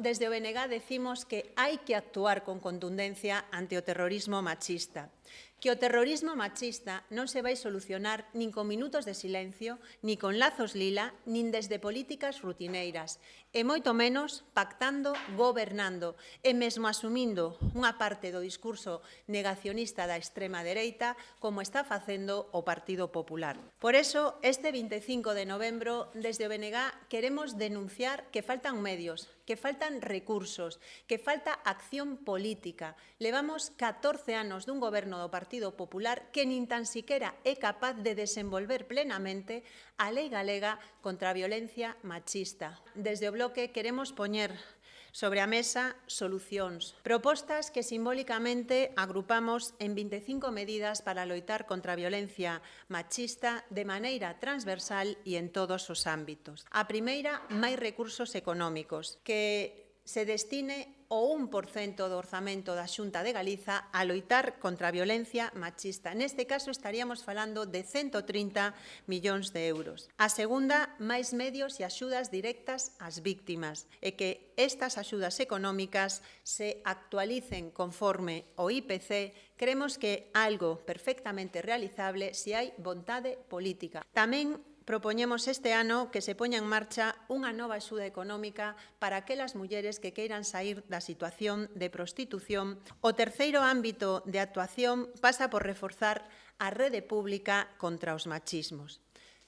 desde o BNG decimos que hai que actuar con contundencia ante o terrorismo machista, que o terrorismo machista non se vai solucionar nin con minutos de silencio, nin con lazos lila, nin desde políticas rutineiras, e moito menos pactando, gobernando e mesmo asumindo unha parte do discurso negacionista da extrema dereita como está facendo o Partido Popular. Por eso, este 25 de novembro, desde o BNG queremos denunciar que faltan medios, que faltan recursos, que falta acción política. Levamos 14 anos dun goberno do Partido Popular que nin tan siquera é capaz de desenvolver plenamente a lei galega contra a violencia machista. Desde o Bloque queremos poñer sobre a mesa solucións, propostas que simbólicamente agrupamos en 25 medidas para loitar contra a violencia machista de maneira transversal e en todos os ámbitos. A primeira, máis recursos económicos, que se destine o 1% do orzamento da Xunta de Galiza a loitar contra a violencia machista. Neste caso estaríamos falando de 130 millóns de euros. A segunda, máis medios e axudas directas ás víctimas e que estas axudas económicas se actualicen conforme o IPC. Creemos que algo perfectamente realizable se hai vontade política. Tamén propoñemos este ano que se poña en marcha unha nova axuda económica para aquelas mulleres que queiran saír da situación de prostitución. O terceiro ámbito de actuación pasa por reforzar a rede pública contra os machismos,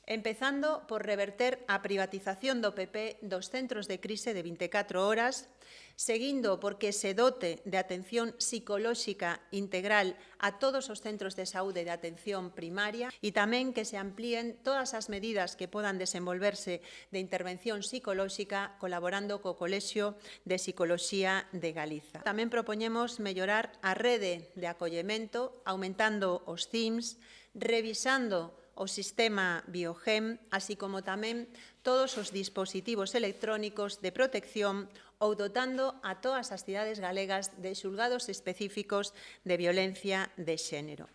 empezando por reverter a privatización do PP dos centros de crise de 24 horas, seguindo porque se dote de atención psicolóxica integral a todos os centros de saúde de atención primaria e tamén que se amplíen todas as medidas que podan desenvolverse de intervención psicolóxica colaborando co Colexio de Psicoloxía de Galiza. Tamén propoñemos mellorar a rede de acollemento, aumentando os CIMS, revisando o sistema Biogem, así como tamén todos os dispositivos electrónicos de protección ou dotando a todas as cidades galegas de xulgados específicos de violencia de xénero.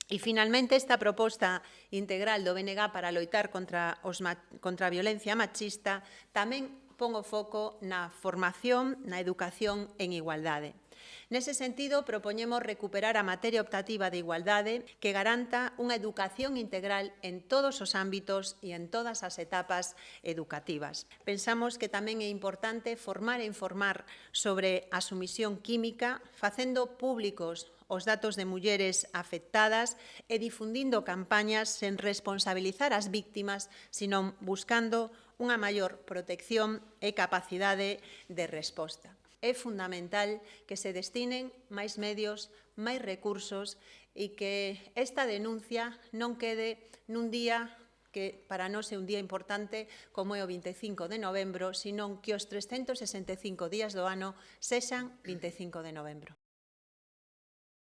E, finalmente, esta proposta integral do BNG para loitar contra a violencia machista tamén pon o foco na formación, na educación en igualdade. Nese sentido, propoñemos recuperar a materia optativa de igualdade que garanta unha educación integral en todos os ámbitos e en todas as etapas educativas. Pensamos que tamén é importante formar e informar sobre a sumisión química, facendo públicos os datos de mulleres afectadas e difundindo campañas sen responsabilizar as víctimas, sino buscando unha maior protección e capacidade de resposta. É fundamental que se destinen máis medios, máis recursos e que esta denuncia non quede nun día que para nós é un día importante como é o 25 de novembro, senón que os 365 días do ano sexan 25 de novembro.